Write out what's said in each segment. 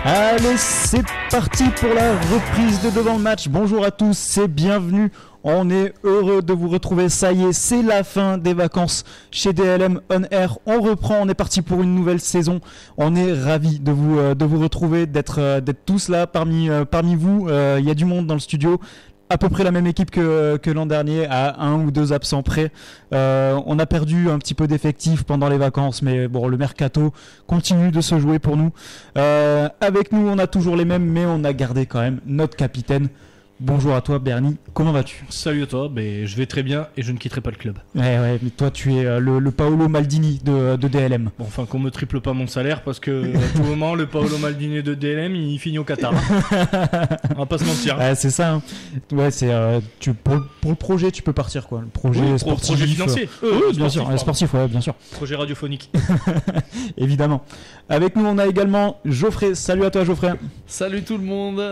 Allez, c'est parti pour la reprise de Devant le match. Bonjour à tous et bienvenue. On est heureux de vous retrouver. Ça y est, c'est la fin des vacances chez DLM On Air. On reprend, on est parti pour une nouvelle saison. On est ravis de vous retrouver, d'être tous là parmi vous. Il y a du monde dans le studio. À peu près la même équipe que l'an dernier, à 1 ou 2 absents près. On a perdu un petit peu d'effectifs pendant les vacances, mais bon, le mercato continue de se jouer pour nous. Avec nous, on a toujours les mêmes, mais on a gardé quand même notre capitaine. Bonjour à toi Bernie, comment vas-tu ? Salut à toi, je vais très bien et je ne quitterai pas le club. Ouais, mais toi tu es le Paolo Maldini de DLM. Bon, enfin qu'on me triple pas mon salaire parce que à tout moment le Paolo Maldini de DLM il finit au Qatar. On va pas se mentir. Ouais, c'est ça. Hein. Ouais, c'est pour le projet tu peux partir quoi. Le projet sportif. Projet financier. Oui, bien sûr. Sportif, ouais, bien sûr. Projet radiophonique. Évidemment. Avec nous on a également Geoffrey. Salut à toi Geoffrey. Salut tout le monde.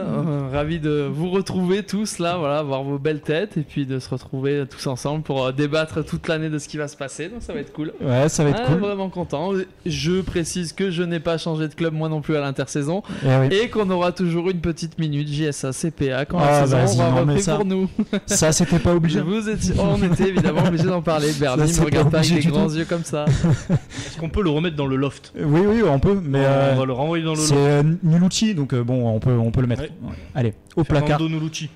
Ravi de vous retrouver tous là, voilà, voir vos belles têtes et puis de se retrouver tous ensemble pour débattre toute l'année de ce qui va se passer. Donc ça va être cool. Ouais, ça va être cool. Vraiment content. Je précise que je n'ai pas changé de club moi non plus à l'intersaison et qu'on aura toujours une petite minute JSA CPA quand la saison va repris pour nous. Ça c'était pas obligé. On était évidemment obligé d'en parler. Bernie me regarde pas avec des grands yeux comme ça. Est-ce qu'on peut le remettre dans le loft ? Oui, on peut, mais on va le renvoyer dans le loft. C'est Nulucci, donc bon, on peut le mettre. Ouais. Allez, au placard. Nulucci.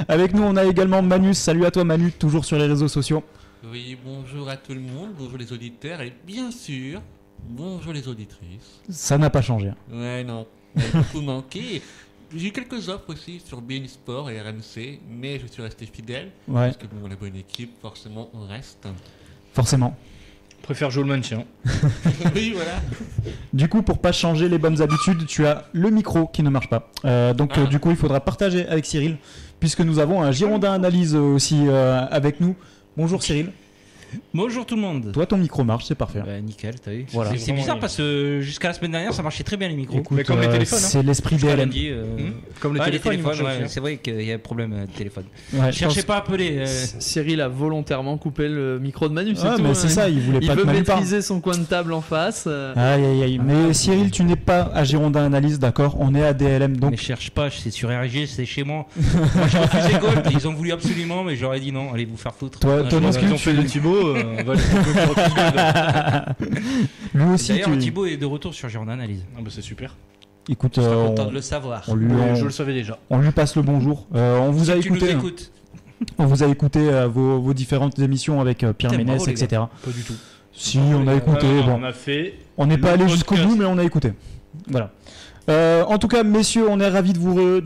Avec nous, on a également Manu. Salut à toi Manu, toujours sur les réseaux sociaux. Oui, bonjour à tout le monde, bonjour les auditeurs et bien sûr, bonjour les auditrices. Ça n'a pas changé. Ouais, non, on a beaucoup manqué. J'ai eu quelques offres aussi sur BN Sport et RMC, mais je suis resté fidèle. Ouais. Parce que bon, la bonne équipe, forcément, on reste. Forcément. Préfère jouer le maintien. Oui, voilà. Du coup, pour pas changer les bonnes habitudes, tu as le micro qui ne marche pas. Du coup, il faudra partager avec Cyril, puisque nous avons un Girondin Analyse aussi avec nous. Bonjour Cyril. Bonjour tout le monde. Toi, ton micro marche, c'est parfait. Bah, nickel, t'as vu. Voilà. C'est bizarre parce que jusqu'à la semaine dernière, ça marchait très bien les micros. Écoute, mais comme les téléphones. C'est l'esprit DLM. Comme les téléphones, c'est vrai qu'il y a un problème de téléphone. Ouais, Cherchez pas à appeler. Cyril a volontairement coupé le micro de Manu. Ah, mais c'est ça, il voulait pas que Manu parle. Il veut maîtriser son coin de table en face. Aïe. Mais Cyril, tu n'es pas à Girondin Analyse, d'accord ? On est à DLM, donc. Mais cherche pas, c'est sur RG, c'est chez moi. Moi, j'ai refusé Gold, ils ont voulu absolument, mais j'aurais dit non, allez vous faire foutre. Toi, ils ont fait de Thibaut. Lui aussi. D'ailleurs, Thibaut est de retour sur Girondin Analyse. Ah bah c'est super. Écoute, je suis content de le savoir. Je le savais déjà. On lui passe le bonjour. On vous a écouté. On vous a écouté vos différentes émissions avec Pierre Ménès, etc. Pas du tout. Si, on a écouté. On a fait. On n'est pas allé jusqu'au bout, mais on a écouté. Voilà. En tout cas, messieurs, on est ravis de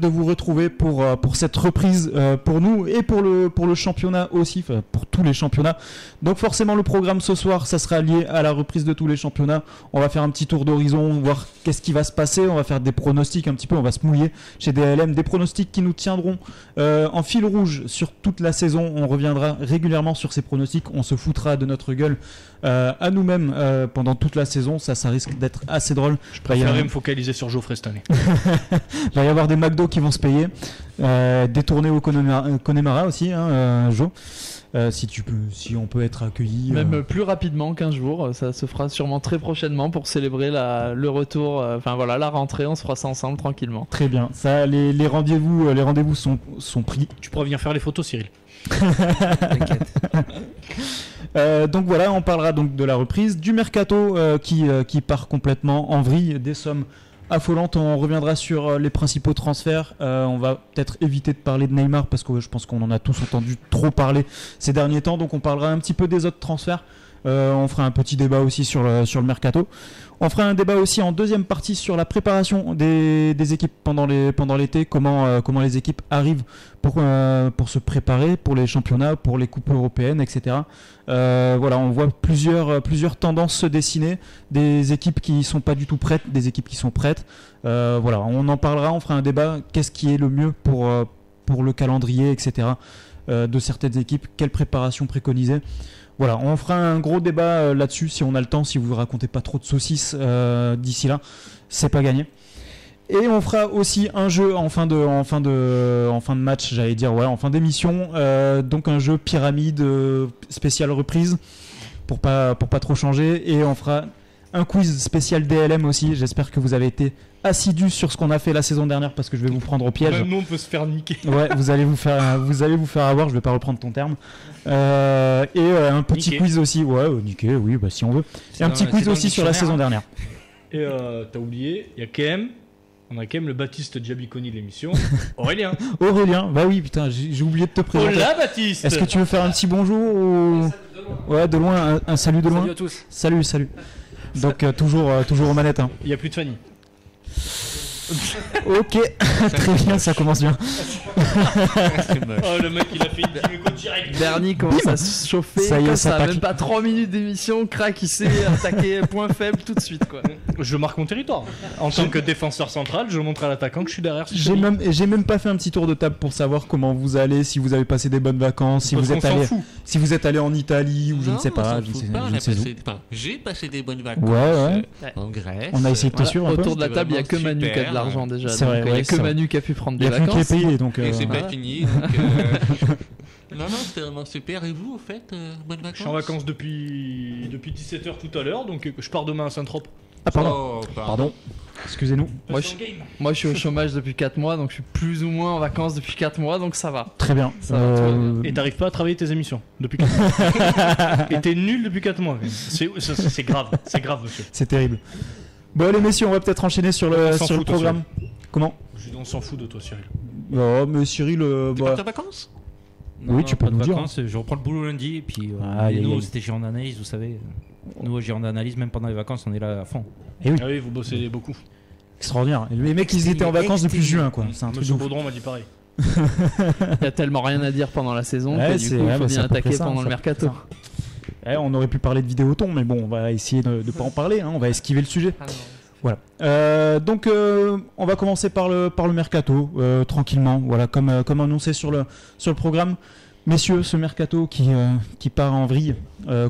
vous retrouver pour cette reprise pour nous et pour le championnat aussi, pour tous les championnats. Donc forcément, le programme ce soir, ça sera lié à la reprise de tous les championnats. On va faire un petit tour d'horizon, voir qu'est-ce qui va se passer. On va faire des pronostics un petit peu, on va se mouiller chez DLM. Des pronostics qui nous tiendront en fil rouge sur toute la saison. On reviendra régulièrement sur ces pronostics. On se foutra de notre gueule à nous-mêmes pendant toute la saison. Ça risque d'être assez drôle. Je préférerais me focaliser sur Geoffrey cette année. Il va y avoir des McDo qui vont se payer, des tournées au Connemara aussi, hein, Jo. Si on peut être accueilli. Même plus rapidement qu'un jour, ça se fera sûrement très prochainement pour célébrer le retour, la rentrée, on se fera ça ensemble tranquillement. Très bien, ça, les rendez-vous sont pris. Tu pourras venir faire les photos Cyril. T'inquiète. Donc voilà, on parlera donc de la reprise, du mercato qui part complètement en vrille, des sommes affolantes. On reviendra sur les principaux transferts. On va peut-être éviter de parler de Neymar parce que je pense qu'on en a tous entendu trop parler ces derniers temps. Donc on parlera un petit peu des autres transferts. On fera un petit débat aussi sur le mercato. On fera un débat aussi en deuxième partie sur la préparation des équipes pendant l'été, comment les équipes arrivent pour se préparer pour les championnats, pour les coupes européennes, etc. Voilà, on voit plusieurs tendances se dessiner, des équipes qui sont pas du tout prêtes, des équipes qui sont prêtes. Voilà, on en parlera, on fera un débat. Qu'est-ce qui est le mieux pour le calendrier, etc. De certaines équipes, quelle préparation préconiser. Voilà, on fera un gros débat là-dessus si on a le temps, si vous racontez pas trop de saucisses d'ici là, c'est pas gagné. Et on fera aussi un jeu en fin de match, j'allais dire, ouais, en fin d'émission, donc un jeu pyramide spécial reprise pour pas trop changer, et on fera un quiz spécial DLM aussi. J'espère que vous avez été assidus sur ce qu'on a fait la saison dernière parce que je vais vous prendre au piège. Même nous, on peut se faire niquer. Ouais, vous allez vous faire avoir. Je vais pas reprendre ton terme. Un petit Niquer. quiz aussi. Ouais, niquer, oui, bah si on veut. Et un petit quiz aussi sur la saison dernière. Et t'as oublié, il y a KM. On a quand même le Baptiste Diabiconi de l'émission. Aurélien. Aurélien, bah oui, putain, j'ai oublié de te présenter. Hola Baptiste. Est-ce que tu veux faire un petit bonjour ou... Ouais, de loin, un salut de loin. Salut à tous. Salut. Donc toujours aux manettes. Hein. Il n'y a plus de Fanny. Ok, très bien, ça commence bien. C'est moche. Oh, le mec, il a fait une Dimeco direct. Bernie commence à se chauffer. Ça y est, comme ça ça, attaque. même pas 3 minutes d'émission, crac, il s'est attaqué point faible tout de suite quoi. Je marque mon territoire. En tant que défenseur central, je montre à l'attaquant que je suis derrière. J'ai même pas fait un petit tour de table pour savoir comment vous allez, si vous avez passé des bonnes vacances, si vous êtes allé en Italie ou je ne sais pas. J'ai passé des bonnes vacances Ouais. en Grèce. On a essayé de te suivre un peu. Autour de la C'était table, il y a que vraiment Manu qui a de super. l'argent déjà. C'est vrai, donc, il y ouais, a c'est que vrai. Manu qui a pu prendre Il y des a plus qui est vacances. payé donc. Et c'est voilà. pas fini. Donc, non, c'était vraiment super. Et vous, au fait, bonnes vacances? Je suis en vacances depuis 17h tout à l'heure, donc je pars demain à Saint-Trope. Ah pardon. Oh, Pardon. Excusez-nous. Moi je suis au chômage depuis 4 mois, donc je suis plus ou moins en vacances depuis 4 mois, donc ça va. Très bien. Ça va, tout va bien. Et t'arrives pas à travailler tes émissions depuis 4 mois. Et t'es nul depuis 4 mois. C'est grave, monsieur. C'est terrible. Bon allez messieurs, on va peut-être enchaîner sur le On s'en fout, programme. Comment? On s'en fout de toi, Cyril. Oh mais Cyril, T'es pas en vacances? Oui, tu peux pas de nous dire. vacances, je reprends le boulot lundi et puis Aïe, et aïe, nous aïe. c'était gérant d'analyse, vous savez. Nous gérant d'analyse, même pendant les vacances, on est là à fond. Ah oui, vous bossez beaucoup. Extraordinaire. Et les mecs ils étaient en vacances depuis juin quoi. C'est un truc de Monsieur ouf. Baudron m'a dit pareil. Il y a tellement rien à dire pendant la saison Ouais, que du c'est- coup il ouais, faut bah, c'est bien à peu près attaquer ça, pendant ça le peut mercato. On aurait pu parler de Vidéoton, mais bon, on va essayer de pas en parler. Hein. On va esquiver le sujet. Voilà. Donc, on va commencer par le mercato, tranquillement. Voilà, comme annoncé sur le programme. Messieurs, ce mercato qui part en vrille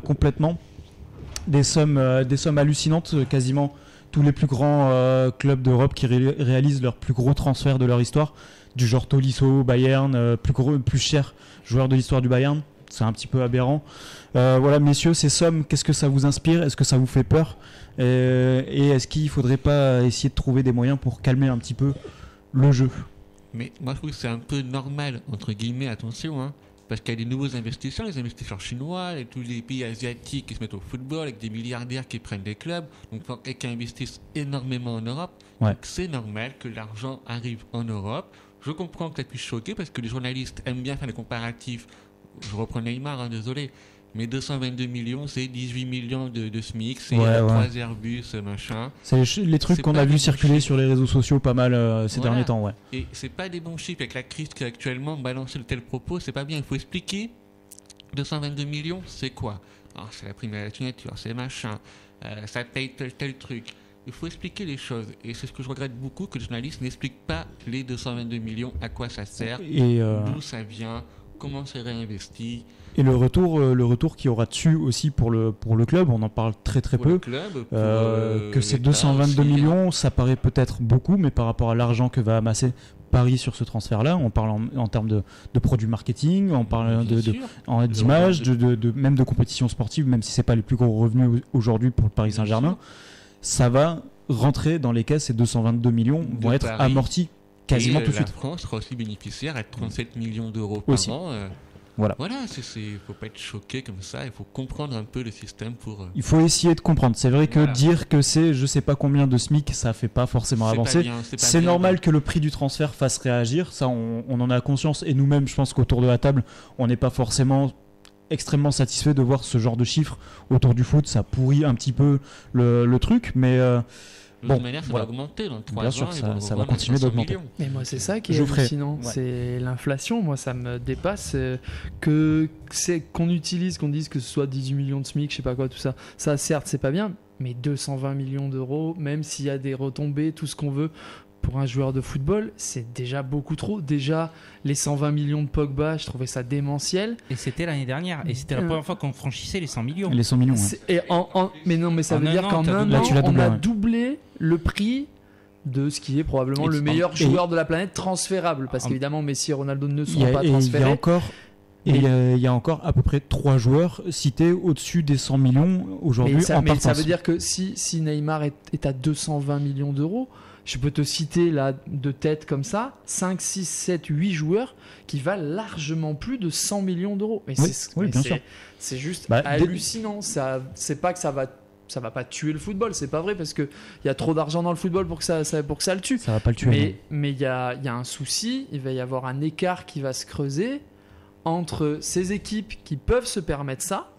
complètement. Des sommes hallucinantes, quasiment tous les plus grands clubs d'Europe qui réalisent leurs plus gros transferts de leur histoire, du genre Tolisso, Bayern, plus cher joueur de l'histoire du Bayern. C'est un petit peu aberrant. Voilà, messieurs, ces sommes, qu'est-ce que ça vous inspire? Est-ce que ça vous fait peur? Et est-ce qu'il ne faudrait pas essayer de trouver des moyens pour calmer un petit peu le jeu? Mais moi, je trouve que c'est un peu normal, entre guillemets, attention, hein, parce qu'il y a des nouveaux investisseurs, les investisseurs chinois, et tous les pays asiatiques qui se mettent au football, avec des milliardaires qui prennent des clubs, donc et qui investissent énormément en Europe. Ouais. Donc c'est normal que l'argent arrive en Europe. Je comprends que ça puisse choquer, parce que les journalistes aiment bien faire des comparatifs. Je reprends Neymar, hein, désolé. Mais 222 millions, c'est 18 millions de SMIC, c'est Ouais, 3 Airbus, machin. C'est les trucs C'est qu'on pas a des vu bons circuler chiffres. sur les réseaux sociaux pas mal ces Voilà. derniers temps. Ouais. Et c'est pas des bons chiffres avec la crise qui est actuellement balancer de tels propos, c'est pas bien. Il faut expliquer 222 millions, c'est quoi? Alors, c'est la prime à la signature, c'est machin, ça paye tel truc. Il faut expliquer les choses. Et c'est ce que je regrette beaucoup, que les journalistes n'expliquent pas les 222 millions, à quoi ça sert, Et d'où ça vient, comment c'est réinvesti. le retour qu'il y aura dessus aussi pour le club, on en parle très Pour peu. le club, pour, Que ces l'État 222 aussi, hein. millions, ça paraît peut-être beaucoup, mais par rapport à l'argent que va amasser Paris sur ce transfert-là, on parle en termes de produits marketing, on parle Bien sûr. d'image, même de compétition sportive, même si c'est pas les plus gros revenus aujourd'hui pour le Paris Bien Saint-Germain, ça va rentrer dans les caisses, ces 222 millions De vont être Paris. amortis quasiment Et tout de suite. La France sera aussi bénéficiaire à 37 millions d'euros Aussi. par an. Voilà. Voilà, faut pas être choqué comme ça, il faut comprendre un peu le système pour. Il faut essayer de comprendre. C'est vrai que Voilà. dire que c'est je sais pas combien de SMIC, ça fait pas forcément C'est pas avancer. bien, pas C'est bien. normal que le prix du transfert fasse réagir, ça on en a conscience, et nous-mêmes je pense qu'autour de la table on n'est pas forcément extrêmement satisfait de voir ce genre de chiffres autour du foot, ça pourrit un petit peu le truc, mais De bon, toute manière, ça voilà. va augmenter dans 3 Bien ans. sûr, ils ça vont va revendre à continuer 500 d'augmenter. millions. Mais moi c'est ça qui est Geoffrey. hallucinant, Ouais. c'est l'inflation. Moi ça me dépasse que c'est qu'on dise que ce soit 18 millions de SMIC, je sais pas quoi, tout ça. Ça certes c'est pas bien, mais 220 millions d'euros, même s'il y a des retombées, tout ce qu'on veut. Pour un joueur de football, c'est déjà beaucoup trop. Déjà, les 120 millions de Pogba, je trouvais ça démentiel. Et c'était l'année dernière. Et c'était la première fois qu'on franchissait les 100 millions. les 100 millions. Ouais. Et mais non, mais ça En veut un dire an, qu'en t'as un doublé. an, Là, tu l'as on doublé, a ouais. doublé le prix de ce qui est probablement le meilleur et- joueur de la planète transférable. Parce qu'évidemment, Messi et Ronaldo ne Il y seront a, pas et il y a transférés. encore Et il y a encore à peu près 3 joueurs cités au-dessus des 100 millions aujourd'hui mais en partance. ça veut dire que si Neymar est à 220 millions d'euros, je peux te citer là de tête comme ça 5, 6, 7, 8 joueurs qui valent largement plus de 100 millions d'euros. Mais bien sûr. C'est juste Bah, hallucinant. C'est pas que ça va pas tuer le football, c'est pas vrai, parce qu'il y a trop d'argent dans le football pour que ça le tue. Ça va pas le tuer. Mais il y a un souci, il va y avoir un écart qui va se creuser entre ces équipes qui peuvent se permettre ça,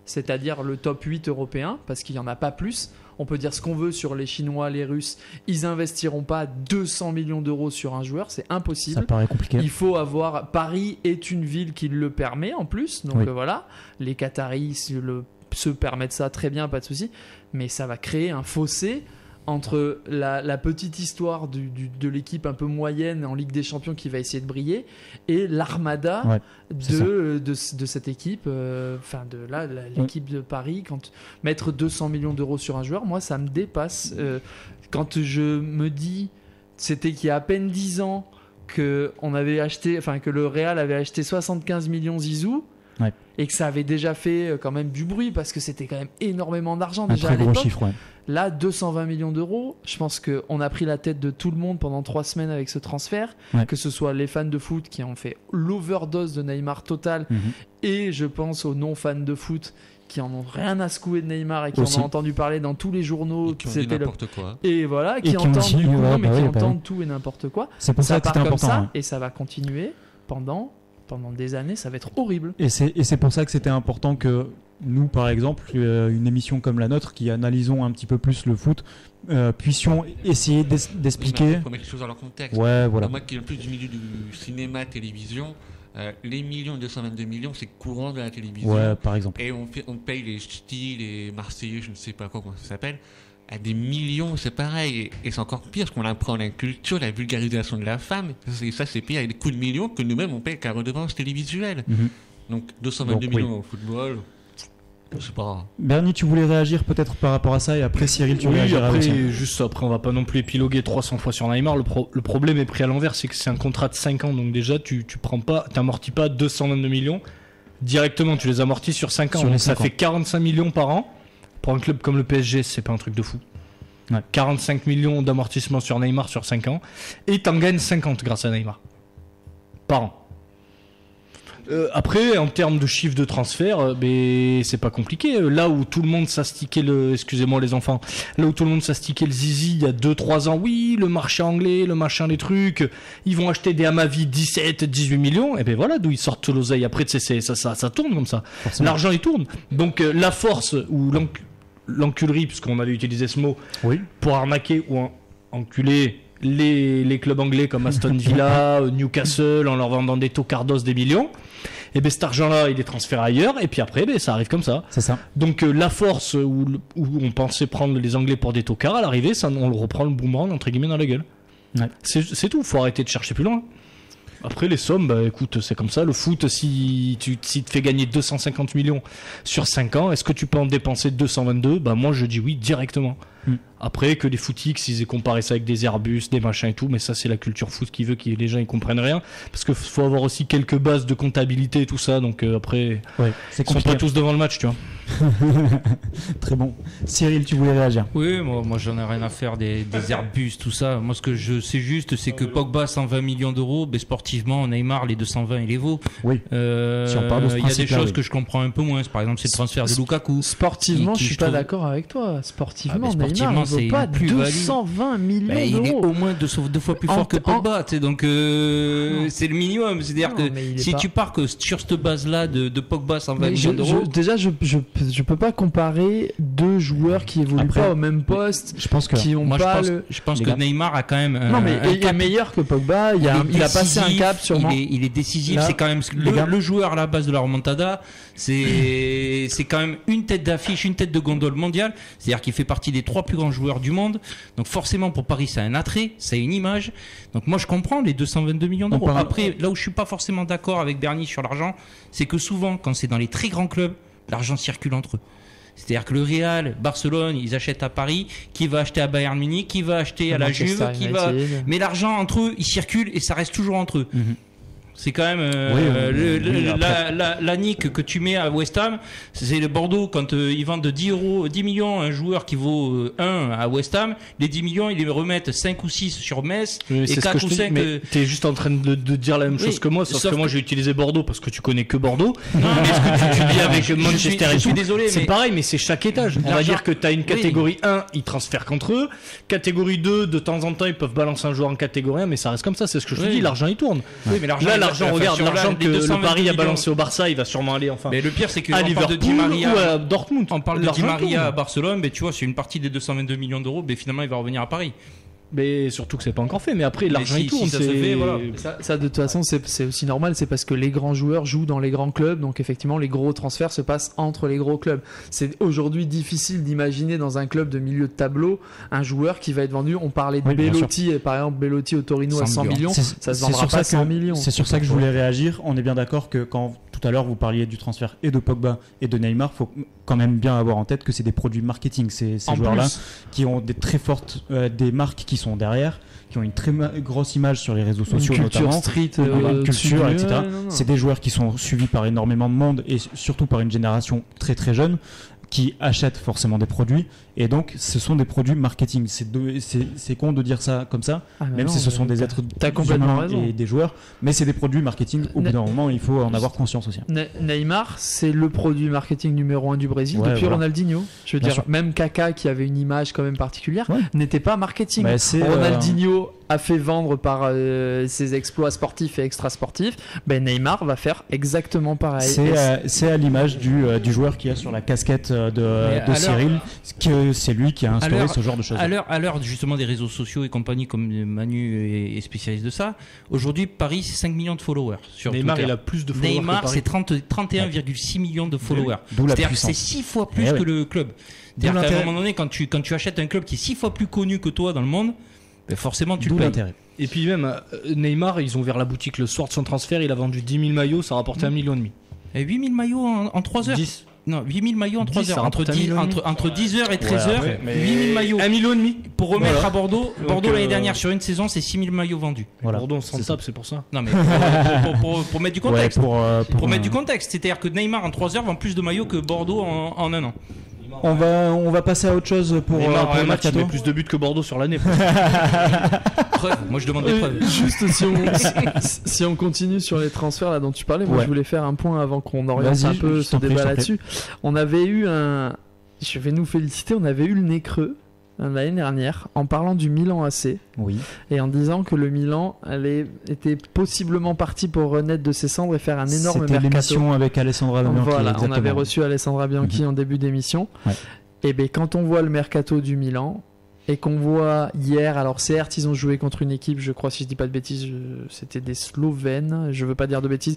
c'est-à-dire le top 8 européen, parce qu'il n'y en a pas plus. On peut dire ce qu'on veut sur les Chinois, les Russes, ils investiront pas 200 millions d'euros sur un joueur, c'est impossible. Ça paraît compliqué. Il faut avoir... Paris est une ville qui le permet en plus, donc voilà, les Qataris se permettent ça très bien, pas de souci, mais ça va créer un fossé entre la petite histoire de l'équipe un peu moyenne en Ligue des Champions qui va essayer de briller et l'armada de cette équipe, l'équipe de Paris. Mettre 200 millions d'euros sur un joueur, moi ça me dépasse. Quand je me dis, c'était qu'il y a à peine 10 ans que le Real avait acheté 75 millions Zizou, et que ça avait déjà fait quand même du bruit, parce que c'était quand même énormément d'argent déjà à l'époque. Un très gros chiffre, Là, 220 millions d'euros, je pense qu'on a pris la tête de tout le monde pendant 3 semaines avec ce transfert, que ce soit les fans de foot qui ont fait l'overdose de Neymar total, et je pense aux non-fans de foot qui en ont rien à secouer de Neymar et qui en ont entendu parler dans tous les journaux, et qui ont dit n'importe quoi. Et voilà, qui entendent tout et n'importe quoi. C'est pour ça que c'était important. Et ça va continuer pendant des années, ça va être horrible. Et c'est pour ça que c'était important que nous, par exemple, une émission comme la nôtre, qui analysons un petit peu plus le foot, puissions essayer d'expliquer. Il faut mettre les choses dans leur contexte. Ouais, voilà. Moi qui viens plus du milieu du cinéma, télévision, les millions, 222 millions, c'est courant de la télévision. Ouais, par exemple. Et on paye les ch'tis, les Marseillais, je ne sais pas comment ça s'appelle, à des millions, c'est pareil. Et c'est encore pire, parce qu'on apprend la culture, la vulgarisation de la femme. Et ça, c'est payé avec des coups de millions que nous-mêmes, on paye avec la redevance télévisuelle. Donc 222 millions au football... C'est pas... Bernie, tu voulais réagir peut-être par rapport à ça, et après Cyril, tu réagiras aussi. Juste après, on va pas non plus épiloguer 300 fois sur Neymar. Le problème est pris à l'envers, c'est que c'est un contrat de 5 ans, donc déjà tu t'amortis pas 222 millions directement, tu les amortis sur 5 ans. Donc ça fait 45 millions par an. Pour un club comme le PSG, c'est pas un truc de fou. 45 millions d'amortissement sur Neymar sur 5 ans, et t'en gagnes 50 grâce à Neymar par an. Après, en termes de chiffre de transfert, c'est pas compliqué. Là où tout le monde s'astiquait excusez-moi les enfants, là où tout le monde s'astiquait le zizi il y a 2-3 ans, oui, le marché anglais, le machin, les trucs, ils vont acheter des Amavi 17-18 millions, et ben voilà d'où ils sortent l'oseille. Après, ça tourne comme ça. Forcément. L'argent, il tourne. Donc, la force ou l'enculerie, puisqu'on avait utilisé ce mot, pour arnaquer ou enculer les clubs anglais comme Aston Villa, Newcastle, en leur vendant des tocardos des millions, et ben cet argent-là, il est transféré ailleurs, et puis après, ça arrive comme ça. C'est ça. Donc la force où on pensait prendre les Anglais pour des tocards, à l'arrivée, on le reprend le boomerang entre guillemets dans la gueule. C'est tout. Faut arrêter de chercher plus loin. Après les sommes, écoute, c'est comme ça. Le foot, si tu te fais gagner 250 millions sur 5 ans, est-ce que tu peux en dépenser 222 ? Moi je dis oui directement. Après que les footix, ils aient comparé ça avec des Airbus, des machins et tout, mais ça c'est la culture foot qui veut que les gens ils comprennent rien, parce qu'il faut avoir aussi quelques bases de comptabilité et tout ça, donc après ils sont pas tous devant le match, tu vois. Très bon. Cyril, tu voulais réagir ? Oui, moi j'en ai rien à faire des Airbus, tout ça. Moi ce que je sais juste, c'est que Pogba 120 millions d'euros, sportivement Neymar les 220 il les vaut. Oui. Si on parle de ce principe, il y a des choses que je comprends un peu moins. Par exemple, c'est le transfert de Lukaku. Sportivement, je suis pas d'accord avec toi. Sportivement, Neymar il vaut pas 220 millions d'euros. Il est au moins 2 fois plus fort que Pogba, donc c'est le minimum. C'est-à-dire que si tu pars que sur cette base-là de Pogba 120 millions d'euros, déjà je peux pas comparer deux joueurs qui évoluent pas au même poste. Je pense que je pense que Neymar a quand même il est meilleur que Pogba. Il a passé un cap sûrement. Il est décisif. C'est quand même le joueur à la base de la remontada. C'est quand même une tête d'affiche, une tête de gondole mondiale. C'est-à-dire qu'il fait partie des 3 plus grands joueurs du monde. Donc forcément pour Paris, ça a un attrait, ça a une image. Donc moi je comprends les 222 millions d'euros. Après, là où je suis pas forcément d'accord avec Bernie sur l'argent, c'est que souvent quand c'est dans les très grands clubs, l'argent circule entre eux. C'est-à-dire que le Real, Barcelone, ils achètent à Paris, qui va acheter à Bayern Munich, qui va acheter à la Juve, mais l'argent entre eux, il circule et ça reste toujours entre eux. C'est quand même Oui, après. la nique que tu mets à West Ham. C'est le Bordeaux quand ils vendent 10 millions à un joueur qui vaut 1 à West Ham. Les 10 millions, ils les remettent 5 ou 6 sur Metz et 4 ou 5. Mais t'es juste en train de dire la même chose que moi, sauf que moi j'ai utilisé Bordeaux parce que tu connais que Bordeaux. Non, mais ce que tu dis avec Manchester et je suis tout, désolé, c'est mais pareil, mais c'est chaque étage. On va dire que t'as une catégorie 1, ils transfèrent contre eux. Catégorie 2, de temps en temps, ils peuvent balancer un joueur en catégorie 1, mais ça reste comme ça. C'est ce que je te dis, l'argent il tourne. Oui, mais Là, l'argent, regarde, l'argent que le Paris a balancé au Barça, il va sûrement aller enfin. Mais le pire, c'est que à on parle Liverpool de Di Maria ou à Dortmund. On parle de Di L'argent Maria tourne. à Barcelone, mais tu vois, c'est une partie des 222 millions d'euros, mais finalement, il va revenir à Paris. Mais surtout que c'est pas encore fait. Mais après, Mais l'argent si- il tourne. si ça se fait, voilà. Ça, de toute façon, c'est aussi normal, c'est parce que les grands joueurs jouent dans les grands clubs, donc effectivement, les gros transferts se passent entre les gros clubs. C'est aujourd'hui difficile d'imaginer dans un club de milieu de tableau un joueur qui va être vendu. On parlait de Oui, bien Bellotti, et par exemple, Bellotti au Torino à 100 millions, ça se vendra sur pas à ça 100 que- millions. C'est sur ça que je voulais réagir. On est bien d'accord que quand tout à l'heure vous parliez du transfert et de Pogba et de Neymar, faut quand même bien avoir en tête que c'est des produits marketing. Ces En joueurs-là plus. qui ont des très fortes des marques qui sont derrière, qui ont une très grosse image sur les réseaux sociaux Une culture notamment. street, Une culture, dessus. etc. Ouais, non. C'est des joueurs qui sont suivis par énormément de monde et surtout par une génération très très jeune qui achètent forcément des produits et donc ce sont des produits marketing. C'est con de dire ça comme ça, Ah, mais même non, si ce sont mais des êtres t'as complètement humains raison. et des joueurs, mais c'est des produits marketing. Au bout d'un moment, il faut en avoir conscience aussi. Neymar, c'est le produit marketing numéro 1 du Brésil Ouais, depuis voilà. Ronaldinho. Je veux Bien dire, sûr. même Kaka, qui avait une image quand même particulière, Ouais. n'était pas marketing. Bah, c'est, Ronaldinho a fait vendre par ses exploits sportifs et extrasportifs. Ben Neymar va faire exactement pareil. C'est à l'image du joueur qui a sur la casquette Mais de alors- Cyril, que c'est lui qui a instauré Alors- ce genre de choses. À l'heure justement des réseaux sociaux et compagnie, comme Manu est spécialiste de ça, aujourd'hui, Paris, c'est 5 millions de followers sur Neymar, Twitter. il a plus de followers. Neymar, que Paris. c'est 31,6 millions de followers. D'où la C'est-à-dire que c'est puissance. 6 fois plus Eh que ouais. le club. D'où C'est-à-dire qu'à un l'intérêt. moment donné, quand tu achètes un club qui est 6 fois plus connu que toi dans le monde, ben forcément tu D'où le payes. l'intérêt. Et puis même, Neymar, ils ont ouvert la boutique le soir de son transfert, il a vendu 10 000 maillots, ça rapportait 1,5 million. Et 8 000 maillots en 3 heures. 10. Non, 8 000 maillots en 3 10, ça heures. Entre, rapporte 1,5 million. entre 10 heures et 13 heures, après, mais- 8 000 maillots. 1,5 million. Pour remettre Voilà. à Bordeaux, Donc, Bordeaux l'année dernière sur une saison, c'est 6 000 maillots vendus. Voilà. Bordeaux, on s'en C'est tape, c'est pour ça. Non mais pour mettre du Ouais, contexte. Pour mettre du un- contexte, c'est-à-dire que Neymar en 3 heures vend plus de maillots que Bordeaux en 1 an. On va passer à autre chose pour Neymar, pour un le match, il mercato. met plus de buts que Bordeaux sur l'année. Preuve, moi je demande des preuves. Juste si on continue sur les transferts là dont tu parlais, moi Ouais. je voulais faire un point avant qu'on oriente Vas-y, un peu je ce t'en prie, débat je t'en là-dessus. On avait eu je vais nous féliciter, on avait eu le nez creux l'année dernière en parlant du Milan AC Oui. et en disant que le Milan était possiblement parti pour renaître de ses cendres et faire un énorme C'était mercato. l'émission avec Alessandra Bianchi. Voilà, on exactement. avait reçu Alessandra Bianchi en début d'émission. Ouais. Et bien, quand on voit le mercato du Milan et qu'on voit hier, alors certes, ils ont joué contre une équipe, je crois, si je dis pas de bêtises, c'était des Slovènes, je veux pas dire de bêtises.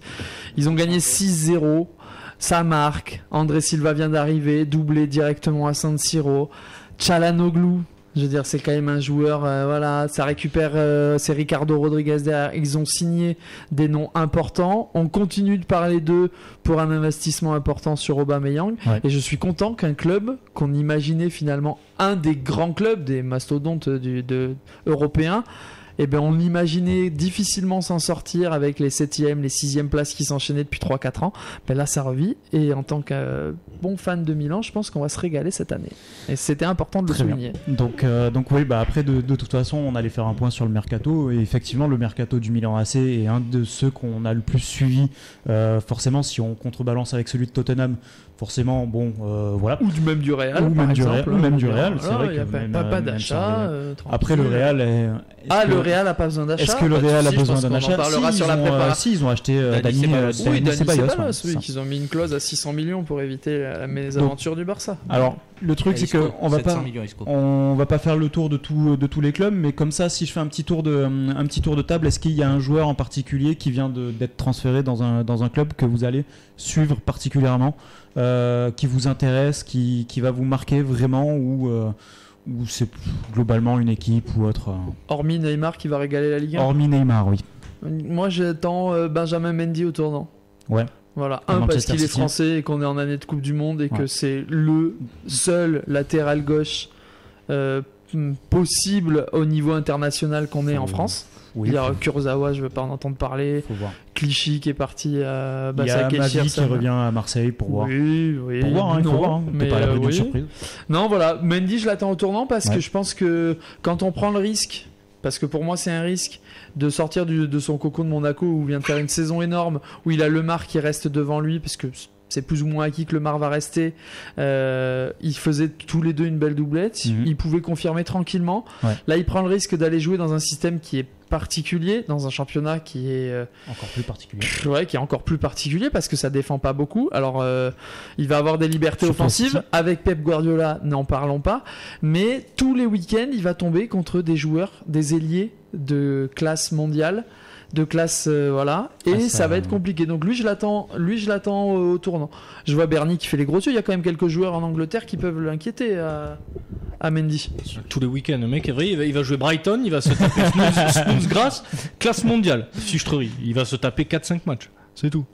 Ils ont gagné 6-0. Ça marque. André Silva vient d'arriver, doublé directement à San Siro. Çalhanoğlu. Je veux dire, c'est quand même un joueur, voilà, ça récupère, c'est Ricardo Rodriguez derrière. Ils ont signé des noms importants. On continue de parler d'eux pour un investissement important sur Aubameyang. Ouais. Et je suis content qu'un club qu'on imaginait finalement un des grands clubs, des mastodontes européens, eh ben on imaginait difficilement s'en sortir avec les 7e, les 6e places qui s'enchaînaient depuis 3-4 ans. Ben là, ça revit. Et en tant que bon fan de Milan, je pense qu'on va se régaler cette année. Et c'était important de le Très bien. souligner. Donc oui, bah après de toute façon, on allait faire un point sur le mercato et effectivement le mercato du Milan AC est un de ceux qu'on a le plus suivi. Forcément, si on contrebalance avec celui de Tottenham, forcément, bon, voilà. Ou même du Real, Ou par même du exemple. Real, ou même du Real, c'est Voilà, vrai il y a que pas, même, pas même d'achat. sans Après le Real est. Le Real a pas besoin d'achat. Est-ce que le Pas de Real a souci, je besoin pense d'un qu'on en achat parlera Si, sur la préparation. ils ont acheté Dani Ceballos. Oui, Dani Ceballos, Ceballos, ouais, c'est oui, ça. qu'ils ont mis une clause à 600 millions pour éviter la mésaventure du Barça. Alors le truc c'est que on va 700 pas. millions, Isco. On va pas faire le tour de tous les clubs, mais comme ça, si je fais un petit tour de table, est-ce qu'il y a un joueur en particulier qui vient d'être transféré dans un club que vous allez suivre particulièrement, qui vous intéresse, qui va vous marquer vraiment, ou c'est globalement une équipe ou autre Hormis Neymar qui va régaler la Ligue 1. Hormis Neymar, oui. Moi, j'attends Benjamin Mendy au tournant. Ouais. Voilà, À parce Manchester qu'il est City. français et qu'on est en année de Coupe du Monde et que Ouais. c'est le seul latéral gauche possible au niveau international qu'on ait en France. Oui. Il y a Kurzawa, je veux pas en entendre parler. Faut voir. Clichy qui est parti à Il y a Başakşehir, Mavi qui revient à Marseille pour voir. Oui, Pour voir, hein, il faut non, voir. Hein. mais T'es pas à l'abri d'une oui. surprise. Non, voilà. Mendy, je l'attends au tournant parce Ouais. que je pense que quand on prend le risque, parce que pour moi c'est un risque de sortir de son cocon de Monaco où il vient de faire une saison énorme, où il a Lemar qui reste devant lui, parce que c'est plus ou moins acquis que Lemar va rester. Ils faisaient tous les deux une belle doublette. Mhm. Ils pouvaient confirmer tranquillement. Ouais. Là, il prend le risque d'aller jouer dans un système qui est particulier, dans un championnat qui est Encore plus particulier. ouais, qui est encore plus particulier parce que ça défend pas beaucoup. Alors, il va avoir des libertés Surtout offensives. City. Avec Pep Guardiola, n'en parlons pas. Mais tous les week-ends, il va tomber contre des joueurs, des ailiers de classe mondiale, de classe voilà. Et Ah, ça va être compliqué. Donc lui, je l'attends au tournant. Je vois Bernie qui fait les gros yeux. Il y a quand même quelques joueurs en Angleterre qui peuvent l'inquiéter à Mendy. Tous les week-ends, le mec, il va jouer Brighton, il va se taper Snooze Grass, classe mondiale, Fichtrerie. Il va se taper 4-5 matchs, c'est tout.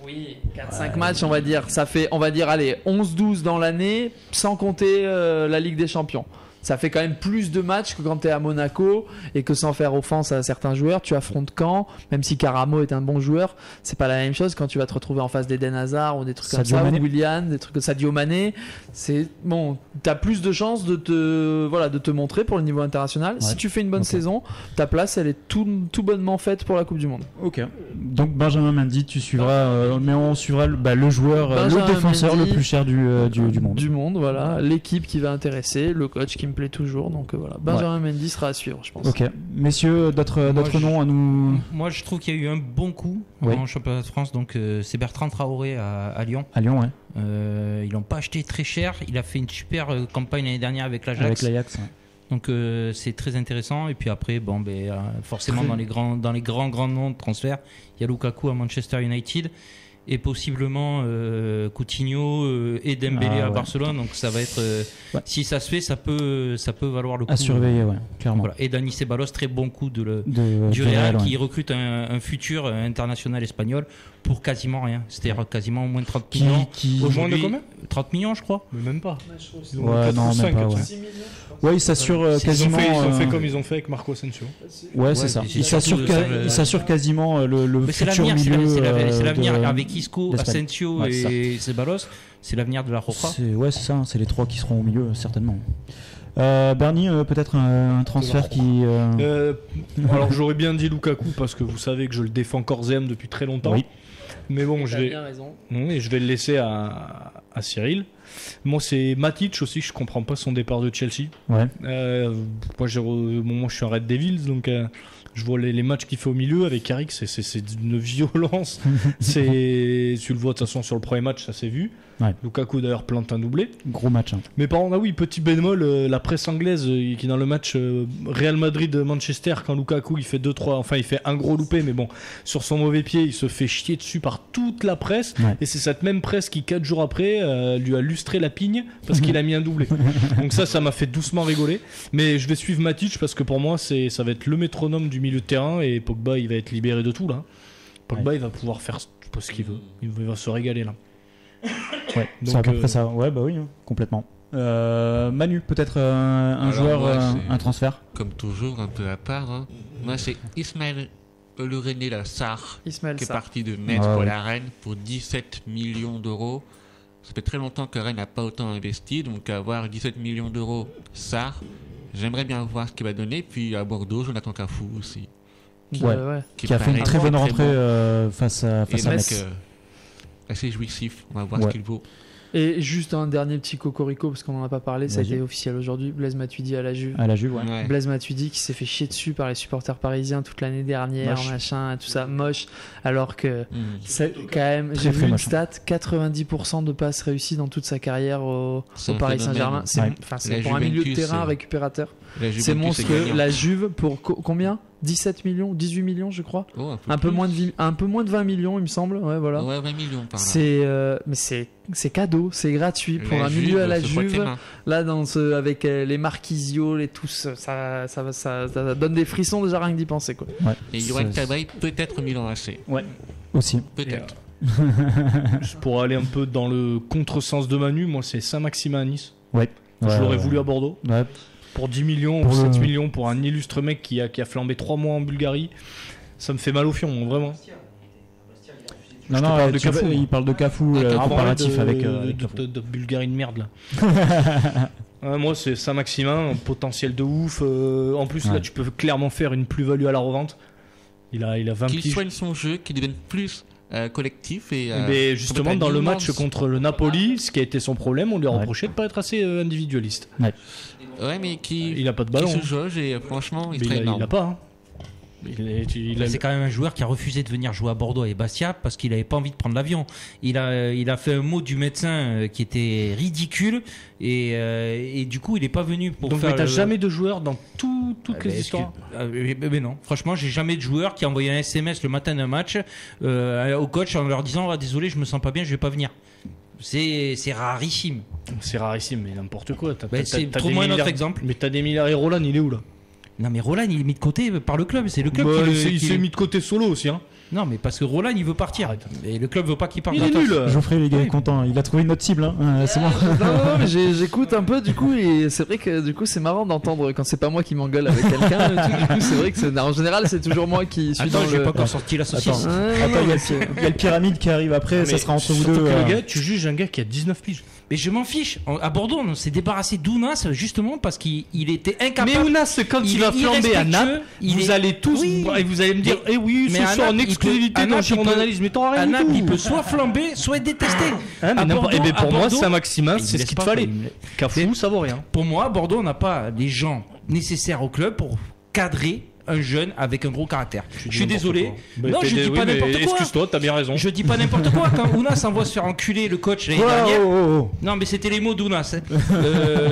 Oui, 4-5 matchs, on va dire. Ça fait, on va dire, allez, 11-12 dans l'année, sans compter la Ligue des Champions. Ça fait quand même plus de matchs que quand tu es à Monaco et que sans faire offense à certains joueurs, tu affrontes Caen, même si Caramo est un bon joueur, c'est pas la même chose quand tu vas te retrouver en face d'Eden Hazard ou des trucs Sadio comme ça, Mané. ou Willian, des trucs comme Sadio Mané. C'est bon, t'as plus de chances de te montrer pour le niveau international. Si Ouais. tu fais une bonne Ok. saison, ta place elle est tout bonnement faite pour la Coupe du Monde. Ok. Donc Benjamin Mendy, tu suivras, mais on suivra le joueur, Benjamin le défenseur Mendy. le plus cher du monde. Du monde, voilà, l'équipe qui va intéresser, le coach qui me plaît toujours, donc voilà, Benjamin Mendy sera à suivre, je pense. Ok. Messieurs, d'autres Moi, noms à nous Moi, je trouve qu'il y a eu un bon coup Oui. en championnat de France. Donc, c'est Bertrand Traoré à Lyon. à Lyon, ouais. Ils l'ont pas acheté très cher. Il a fait une super campagne l'année dernière avec l'Ajax. Avec l'Ajax. Ouais. Donc, c'est très intéressant. Et puis après, forcément, dans les grands noms de transfert, il y a Lukaku à Manchester United. Et possiblement Coutinho et Dembélé à ouais. Barcelone. Donc ça va être, Ouais. si ça se fait, ça peut valoir le coup. À surveiller, ouais, clairement. Voilà. Et Dani Ceballos, très bon coup du Du Real, ouais. qui recrute un futur international espagnol pour quasiment rien. C'est-à-dire quasiment au moins 30 millions. Moins de Aujourd'hui, combien 30 millions, je crois. Mais même pas. Ouais, non, même pas, ouais. Ouais, il s'assure quasiment. Ils ont fait comme ils ont fait avec Marco Asensio. Ouais, c'est Ouais, ça. c'est Il s'assure, surtout il s'assure quasiment le Mais c'est futur l'avenir, milieu. c'est l'avenir de- avec Isco, d'Espagne. Asensio Ouais, c'est et Ceballos. C'est l'avenir de la Roja. Ouais, c'est ça. C'est les trois qui seront au milieu, certainement. Bernie, peut-être un transfert qui. Alors j'aurais bien dit Lukaku parce que vous savez que je le défends corps et âme depuis très longtemps. Oui. Mais bon, je vais le laisser à Cyril. Moi, c'est Matic aussi. Je comprends pas son départ de Chelsea. Ouais. Moi, je suis un Red Devils, donc je vois les matchs qu'il fait au milieu avec Carrick, c'est d'une violence. Tu le vois de toute façon sur le premier match, ça s'est vu. Ouais. Lukaku d'ailleurs plante un doublé. Gros match. Hein. Mais par contre, oui, petit bémol, la presse anglaise qui dans le match Real Madrid-Manchester, quand Lukaku il fait il fait un gros loupé, mais bon, sur son mauvais pied, il se fait chier dessus par toute la presse. Ouais. Et c'est cette même presse qui 4 jours après lui a lustré la pigne parce qu'il a mis un doublé. Donc ça m'a fait doucement rigoler. Mais je vais suivre Matic parce que pour moi, ça va être le métronome du milieu de terrain et Pogba il va être libéré de tout là. Pogba il va pouvoir faire ce qu'il veut. Il va se régaler là. Ouais, c'est Donc, à peu près ça. Ouais, bah oui, hein, complètement. Manu, peut-être un Alors, joueur, moi, c'est- un transfert. Comme toujours, un peu à part. Hein. Moi, c'est Ismaël le René Sarr Ismaël qui est Sarr. parti de Metz Ouais, pour ouais. la Rennes pour 17 millions d'euros. Ça fait très longtemps que Rennes n'a pas autant investi, donc avoir 17 millions d'euros, Sarr, j'aimerais bien voir ce qu'il va donner. Puis à Bordeaux, Jonathan Cafou aussi. Ouais. Qui a fait une paraît très bonne bon. rentrée face à Et mec, Metz. assez jouissif. On va voir Ouais. ce qu'il vaut. Et juste un dernier petit cocorico, parce qu'on en a pas parlé, ça a Vas-y. été officiel aujourd'hui. Blaise Matuidi à la Juve. À la Juve, ouais. Ouais. Blaise Matuidi qui s'est fait chier dessus par les supporters parisiens toute l'année dernière, Moche. machin, tout ça, moche. Alors que Mmh. c'est quand même, Très, j'ai très vu une moche. stat, 90% de passes réussies dans toute sa carrière au C'est un Paris phénomène. Saint-Germain. C'est Ouais. enfin, c'est La pour un milieu de Juventus, terrain récupérateur. La C'est Juventus est monstrueux. gagnante. La Juve pour combien 17 millions, 18 millions, je crois. Oh, Un peu plus. moins de 20 millions, il me semble. Ouais, voilà. Ouais, 20 millions par là. Mais c'est cadeau, c'est gratuit pour La un Juve milieu à la se frotte les Juve. mains. Là, avec les Marquisio, les tous, ça donne des frissons déjà rien que d'y penser, quoi. Ouais. Et Yoann Cabaye peut-être Milan AC. Aussi. Peut-être. Juste pour aller un peu dans le contresens de Manu, moi c'est Saint-Maximin à Nice. Ouais. Je l'aurais Ouais. voulu à Bordeaux. Ouais. Pour 10 millions Pour ou 7 le- millions pour un illustre mec qui a flambé 3 mois en Bulgarie, ça me fait mal au fion, vraiment. Non, te non, parle de tu- Cafu. il parle de Cafu, comparatif avec Cafu. de Bulgarie de merde là. Moi c'est Saint-Maximin, un potentiel de ouf. En plus là Ouais. tu peux clairement faire une plus-value à la revente. Il a 20 Qu'il piges. soigne son jeu, qu'il devienne plus collectif et. Mais justement dans le immense. match contre le Napoli, ce qui a été son problème, on lui a reproché de pas être assez individualiste. Ouais, mais qui. Il a pas de Qui ballon. se jauge et franchement, il Mais serait il énorme. a pas. Hein. C'est quand même un joueur qui a refusé de venir jouer à Bordeaux et Bastia parce qu'il n'avait pas envie de prendre l'avion. Il a fait un mot du médecin qui était ridicule et du coup il n'est pas venu pour Donc faire. mais t'as jamais de joueur dans toutes les Mais histoires. mais non, franchement, j'ai jamais de joueur qui a envoyé un SMS le matin d'un match au coach en leur disant désolé, je me sens pas bien, je vais pas venir. C'est rarissime. C'est rarissime, mais n'importe quoi. Trouve-moi un autre exemple. Mais t'as des milliards et Roland, il est où là? Non mais Roland il est mis de côté par le club, c'est le club Bah, qui il s'est mis de côté solo aussi. Hein. Non mais parce que Roland il veut partir et le club veut pas qu'il parte. Il est nul. Geoffrey, les gars, est content. Il a trouvé une autre cible. Hein. C'est bon. Non, mais j'écoute un peu du coup et c'est vrai que du coup c'est marrant d'entendre quand c'est pas moi qui m'engueule avec quelqu'un. Du coup c'est vrai que en général c'est toujours moi qui suis Attends, dans j'ai le. pas encore sorti la saucisse. Attends, il y a le pyramide qui arrive après. Ça sera entre vous surtout deux. que le gars, tu juges un gars qui a 19 piges. Mais je m'en fiche. À Bordeaux, on s'est débarrassé d'Ounas justement parce qu'il était incapable. Mais Ounas, quand il va est flamber à Naples, irrespectueux, vous allez tous Oui. et vous allez me dire, Mais- eh oui, mais ce à soir en Naples, exclusivité à dans Naples, Chiron il peut- Analyse, mais t'en À rien du Naples, tout. il peut soit flamber, soit être détesté. Hein, mais À n'importe- Bordeaux- eh ben, pour à moi, Bordeaux- Saint-Maximin, Il c'est ce laisse qu'il te pas, fallait. il- Cafou, ça vaut rien. Pour moi, à Bordeaux, on n'a pas les gens nécessaires au club pour cadrer un jeune avec un gros caractère. Je suis désolé. Non, je dis pas n'importe quoi. Excuse-toi, t'as bien raison. Je dis pas n'importe quoi. Quand Ounas envoie se faire enculer le coach l'année Oh, dernière. oh. Non, mais c'était les mots d'Ounas. Hein.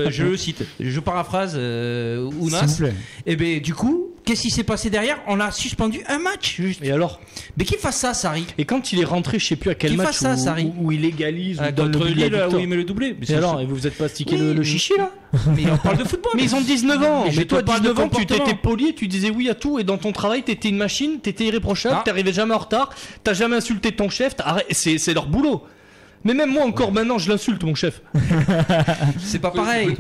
Je le cite. Je paraphrase S'il Ounas. vous plaît. Et ben du coup, qu'est-ce qui s'est passé derrière? On a suspendu un match. Juste. Et alors? Mais qu'il fasse ça, Sarri. Et quand il est rentré, je sais plus à quel Qu'il match fasse ça, Sarri. où il égalise, où il donne Contre le but de la Lille, victoire. où il met le doublé. Mais Et c'est alors, sûr. et vous vous êtes pas stické Oui, le chichi là? Mais on parle de football. Mais ils ont 19 ans. Mais je Mais toi, te parle de 19 ans, tu comportement. t'étais poli, tu disais oui à tout, et dans ton travail, t'étais une machine, t'étais irréprochable, Ah. t'arrivais jamais en retard, t'as jamais insulté ton chef, c'est leur boulot. Mais même moi encore maintenant, je l'insulte mon chef. C'est pas pareil.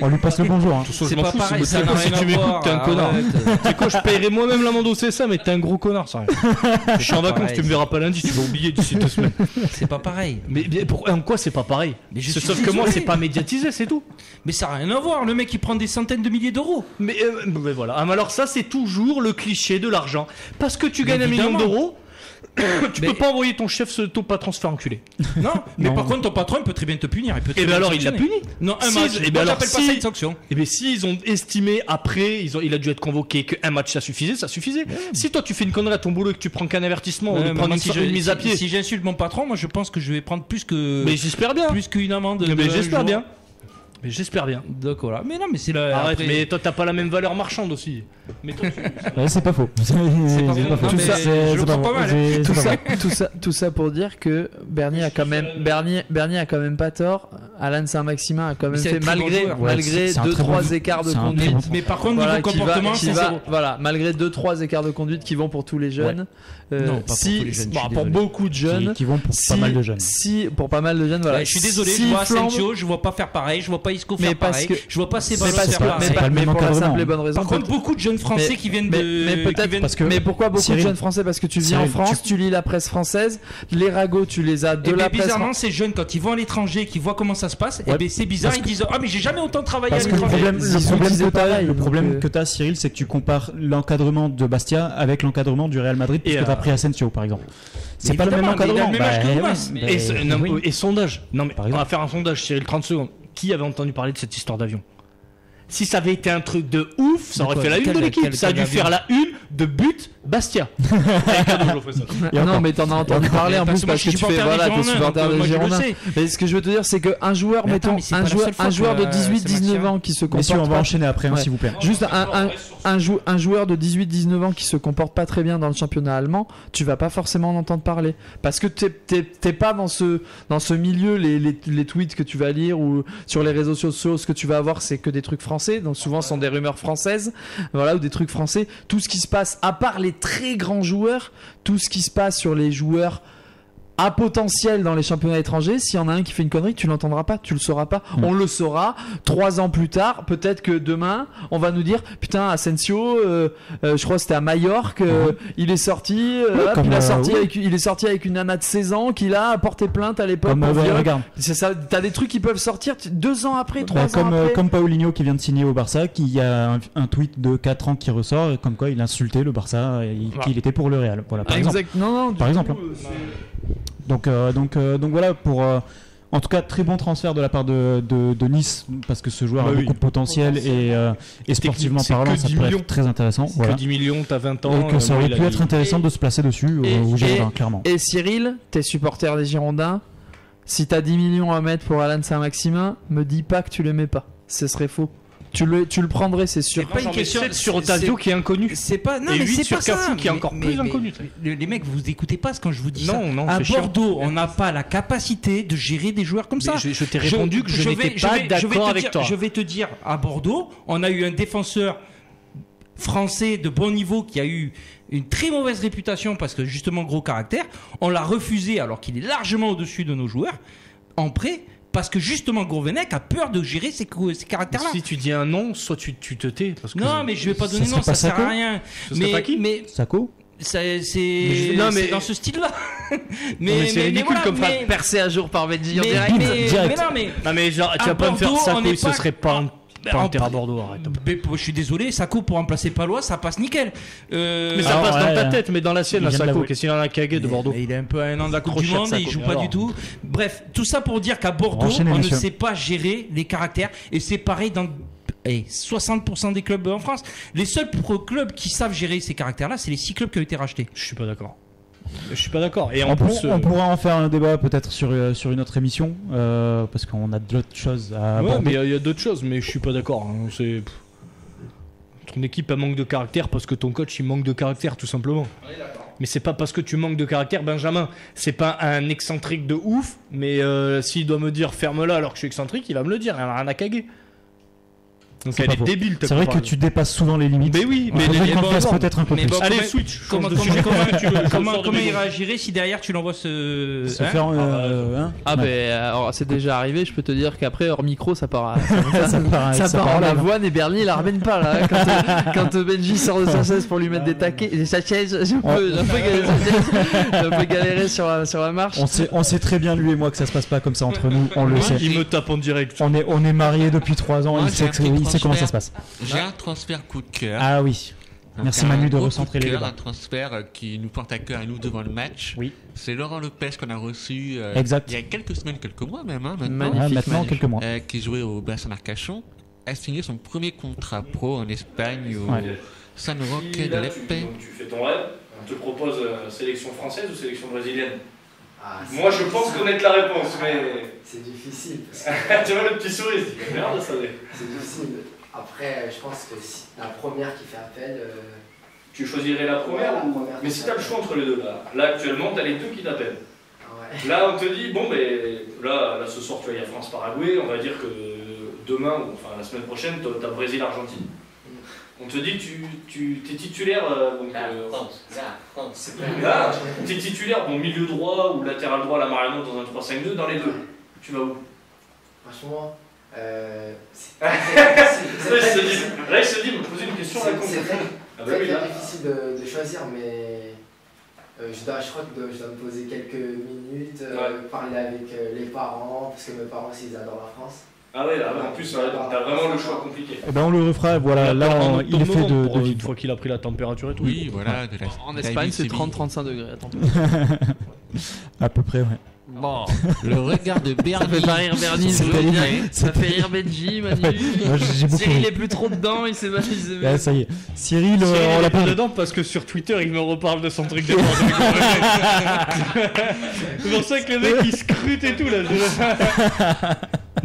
On lui passe le bonjour. Hein. C'est Je m'en pas fous, pareil. si Ça n'a rien tu à m'écoutes, voir. t'es un connard. Arrête. C'est quoi, je paierai moi-même l'amende au CSA, mais t'es un gros connard, ça. Je suis en vacances, pareil, tu me verras pas lundi, tu vas oublier d'ici 2 semaines. C'est pas pareil. Mais en quoi c'est pas pareil? Mais je suis Sauf que moi, désolé. c'est pas médiatisé, c'est tout. Mais ça n'a rien à voir. Le mec, il prend des centaines de milliers d'euros. Mais voilà. Ah, mais alors ça, c'est toujours le cliché de l'argent. Parce que tu gagnes 1 million Évidemment. d'euros, tu Mais- peux pas envoyer ton chef, ton patron se faire enculer. Non. Mais Non. par contre, ton patron, il peut très bien te punir. Il peut très Et bien ben alors, te il l'a sanctionner. puni. Non, un Si, match. et Moi, ben alors, j'appelle pas si- ça une sanction. Et bien s'ils ont estimé après, il a dû être convoqué qu'un match ça suffisait, ça suffisait. Si toi tu fais une connerie à ton boulot et que tu prends qu'un avertissement ou de Ouais, mais prendre moi, une mise à pied, Si j'insulte mon patron, moi, je pense que je vais prendre plus que mais j'espère bien. plus qu'une amende. Mais de j'espère un bien. jour. Mais j'espère bien. Donc voilà. Mais non, mais c'est la. Arrête, après- mais toi t'as pas la même valeur marchande aussi. Mais toi, Ouais, c'est pas faux. C'est pas pas faux. faux. Non, mais C'est- je le c'est prends pas mal, hein. c'est- Tout c'est pas ça, faux. tout ça pour dire que Bernier a quand même pas tort. Alan Saint-Maximin a quand même Mais c'est fait un très bon malgré joueur. malgré c'est un 2-3 très bon- écarts de c'est un très conduite. bon- Mais par contre, Voilà, niveau qui va- comportement, qui c'est va- zéro. voilà, malgré 2-3 écarts de conduite qui vont pour tous les jeunes. Non, pas pour tous les jeunes, je suis pour désolé. beaucoup de jeunes. Qui vont pour pas mal de jeunes. Si pour pas mal de jeunes, voilà. Ouais, je suis désolé, Si je vois flambe- Asensio, je vois pas faire pareil, je vois pas Isco Mais faire parce pareil, que- je vois pas mais Ceballos parce faire que- pas- pareil. c'est pas le même mais pour la encadrement. simple et bonne raison. Par contre, beaucoup de jeunes français Mais- qui viennent mais de. peut-être qui viennent- parce que- Mais pourquoi beaucoup Cyril, de jeunes français? Parce que tu vis Cyril, en France, tu lis la presse française, les ragots, tu les as de Et la bien presse. bizarrement, ces jeunes, quand ils vont à l'étranger, qu'ils voient comment ça se passe, et Ouais. bien c'est bizarre, Parce ils disent ah mais j'ai jamais autant travaillé à Parce que le l'étranger. problème, Ils sont utilisés pareil, le problème donc, que t'as, Cyril, c'est que tu compares l'encadrement de Bastia avec l'encadrement du Real Madrid, puisque t'as pris Asensio, par exemple. C'est Mais pas le même évidemment, mais il a encadrement. le même âge que Bah, Ounas. ouais, et, bah, non, oui. et sondage. Non mais Par on va exemple. faire un sondage, Cyril, 30 secondes. Qui avait entendu parler de cette histoire d'avion? Si ça avait été un truc de ouf, ça De aurait quoi? fait la une de Quel- l'équipe. quel- Ça a quel dû avion faire la une de but Bastia. Et cadeau, Geoffrey, ça. Et Non, encore. mais t'en as entendu parler en Parce plus que moi, parce je que suis tu fais supporter voilà, des t'es Girondins, supporter donc, des moi, je le Girondins. sais. Mais ce que je veux te dire, c'est qu'un joueur, Mais attends, mettons, mais c'est un pas la joueur, seule fois un joueur que, de 18-19 Sébastien- ans qui se Messieurs, on comporte va pas. enchaîner après, hein, Ouais. s'il vous plaît. Juste un joueur de 18-19 ans qui se comporte pas très bien dans le championnat allemand, tu vas pas forcément en entendre parler. Parce que t'es pas dans ce milieu, les tweets que tu vas lire ou sur les réseaux sociaux, ce que tu vas avoir, c'est que des trucs français. Donc souvent, ce sont des rumeurs françaises. Voilà, ou des trucs français. Tout ce qui se passe, à part les très grands joueurs, tout ce qui se passe sur les joueurs à potentiel dans les championnats étrangers, s'il y en a un qui fait une connerie, tu l'entendras pas, tu le sauras pas. On le saura 3 ans plus tard. Peut-être que demain, on va nous dire putain, Asensio, je crois que c'était à Majorque, il est sorti, il est sorti avec une nana de 16 ans qu'il a porté plainte à l'époque. Regarde. C'est ça, t'as des trucs qui peuvent sortir 2 ans après, 3 ans après. Comme Paulinho qui vient de signer au Barça, qui y a un tweet de 4 ans qui ressort, et comme quoi il insultait le Barça et qu'il était pour le Real. Voilà, par exemple. Par exemple. Donc voilà pour en tout cas très bon transfert de la part de Nice parce que ce joueur a beaucoup de potentiel et sportivement parlant ça peut être très intéressant. Voilà. Que 10 millions, t'as 20 ans. Et que ça aurait pu être intéressant de se placer dessus au Girondins, clairement. Et Cyril, t'es supporter des Girondins, si t'as 10 millions à mettre pour Alan Saint-Maximin, me dis pas que tu le mets pas, ce serait faux. Tu le prendrais, c'est sûr. C'est pas une question sur Otavio qui est inconnu. C'est pas non, et mais 8 c'est sur pas ça. Cafu qui est encore plus inconnu. Les mecs, vous écoutez pas ce quand je vous dis ça. Non, à c'est Bordeaux, on n'a pas la capacité de gérer des joueurs comme ça. Je t'ai répondu que je n'étais pas d'accord avec toi. Je vais te dire, à Bordeaux, on a eu un défenseur français de bon niveau qui a eu une très mauvaise réputation parce que justement gros caractère. On l'a refusé alors qu'il est largement au-dessus de nos joueurs en prêt. Parce que justement Gourvenec a peur de gérer ces caractères-là. Si tu dis un nom, soit tu te tais. Parce que non, mais je vais pas donner nom, ça sert à rien. Mais Sako c'est dans ce style-là. mais c'est ridicule comme pas percer un jour par Benji en direct. Mais genre, tu vas pas me faire Sako, ce serait pas un terrain à Bordeaux, arrête. Je suis désolé, Sako pour remplacer Palois, ça passe nickel. Mais ça passe dans ta tête, mais dans la sienne, Sako, qu'est-ce qu'il en a cagué de Bordeaux? Il est un peu à un an de la Coupe du Monde, il joue pas du tout. Bref, tout ça pour dire qu'à Bordeaux, on ne sait pas gérer les caractères, et c'est pareil dans 60% des clubs en France. Les seuls clubs qui savent gérer ces caractères-là, c'est les 6 clubs qui ont été rachetés. Je suis pas d'accord. Et on pourra en faire un débat peut-être sur une autre émission parce qu'on a d'autres choses à aborder. Mais il y a d'autres choses, mais je suis pas d'accord. Ton équipe a manque de caractère parce que ton coach il manque de caractère tout simplement. Mais c'est pas parce que tu manques de caractère, Benjamin. C'est pas un excentrique de ouf, mais s'il doit me dire ferme-la alors que je suis excentrique, il va me le dire. Il en a rien à caguer. Donc elle est débile. C'est vrai que tu dépasses souvent les limites. Mais oui, mais les peut-être un peu plus. Allez, switch. Comment il réagirait si derrière tu l'envoies se faire alors c'est déjà arrivé. Je peux te dire qu'après hors micro ça part. Ça part en avoine et Bernie il la ramène pas là. Quand Benji sort de sa chaise pour lui mettre des taquets, sa chaise, j'ai un peu galéré sur la marche. On sait très bien lui et moi que ça se passe pas comme ça entre nous. On le sait. Il me tape en direct. On est mariés depuis 3 ans. Il sait comment ça se passe. J'ai un transfert coup de cœur. Ah oui. Merci Manu de recentrer les débats. Un transfert qui nous porte à cœur à nous devant le match. Oui. C'est Laurent Lopez qu'on a reçu exact. Il y a quelques semaines, quelques mois même. Maintenant quelques mois. Qui jouait au Bassin Arcachon. A signé son premier contrat pro en Espagne au San Roque de Lepe. Donc tu fais ton rêve. On te propose sélection française ou sélection brésilienne? Moi je pense connaître la réponse, mais. C'est difficile. Tu vois le petit sourire, c'est merde ça. C'est difficile. Après, je pense que si la première qui fait appel. Tu choisirais la première ou... Mais si tu as le choix entre les deux, là actuellement, tu as les deux qui t'appellent. Ouais. Là, on te dit, bon, mais là ce soir, tu vois, il y a France-Paraguay, on va dire que demain, ou enfin la semaine prochaine, tu as Brésil-Argentine. On te dit, tu es titulaire. C'est là, tu es titulaire, bon, milieu droit ou latéral droit à la Mariano dans un 3-5-2, dans les deux. Tu vas où? Franchement. Là, il se dit, me poser une question à la con. C'est très difficile de choisir, mais je crois que je dois me poser quelques minutes, parler avec les parents, parce que mes parents aussi ils adorent la France. Ah ouais, en plus, t'as vraiment le choix compliqué. Eh ben on le refera, voilà, là il est fait de une fois qu'il a pris la température et tout. Oui, voilà. En Espagne, c'est 30-35 degrés. À peu près, ouais. Bon, le regard de Bernie. Ça fait pas rire Bernie, ça fait rire Benji, Manu. Cyril est plus trop dedans, il s'est mal. Ah, ça y est. Cyril on l'a pas dedans parce que sur Twitter il me reparle de son truc de C'est pour ça que le mec il scrute et tout là.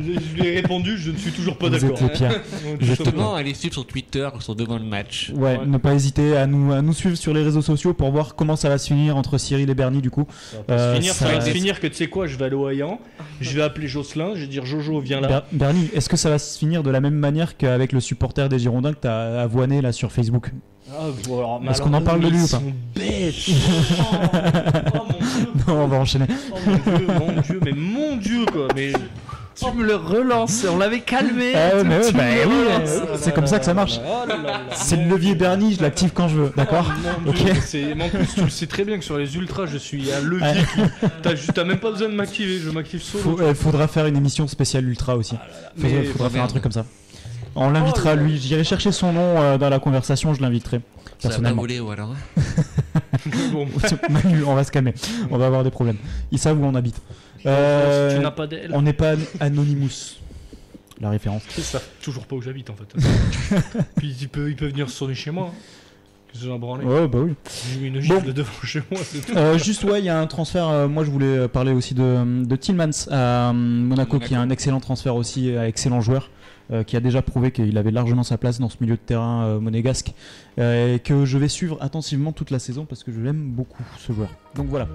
Je lui ai répondu, je ne suis toujours pas Vous d'accord. êtes les pires. Donc, Justement, allez suivre sur Twitter, sur Devant le Match. Ouais, ne pas hésiter à nous suivre sur les réseaux sociaux pour voir comment ça va se finir entre Cyril et Bernie du coup. ça va se finir que tu sais quoi, je vais aller au Hayan, je vais appeler Jocelyn, je vais dire Jojo viens là. Bernie, est-ce que ça va se finir de la même manière qu'avec le supporter des Girondins que t'as avoiné là sur Facebook? Ah, bon, alors, Est-ce qu'on en parle de lui ou pas? Ils sont bêtes. Oh mon dieu. Non, on va enchaîner. Oh mon dieu quoi, mais Tu me le relances, on l'avait calmé. Mais ouais, tu me le relances. c'est comme ça que ça marche. Oh là là là. C'est le levier Bernie, je l'active quand je veux, d'accord? Oh, mon Ok. Dieu, mais en plus, tu le sais très bien que sur les ultras, je suis un levier t'as même pas besoin de m'activer, je m'active solo. Faudra faire une émission spéciale ultra aussi. Faudra faire un truc comme ça. On l'invitera lui, j'irai chercher son nom dans la conversation, je l'inviterai Ça va pas personnellement. voler ou alors. Bon, Manu, on va se calmer, on va avoir des problèmes. Ils savent où on habite. tu n'as pas d'aile. On n'est pas Anonymous, la référence. Ils savent toujours pas où j'habite en fait. Puis ils peuvent venir sonner chez moi. Qu'est-ce que j'en branle? Ouais, bah oui. J'ai mis une gifle devant chez moi, c'est tout. Juste, ouais, il y a un transfert. Moi, je voulais parler aussi de Tillmans à Monaco, qui est un excellent transfert aussi, excellent joueur, qui a déjà prouvé qu'il avait largement sa place dans ce milieu de terrain monégasque, et que je vais suivre attentivement toute la saison parce que je l'aime beaucoup, ce joueur. Donc voilà.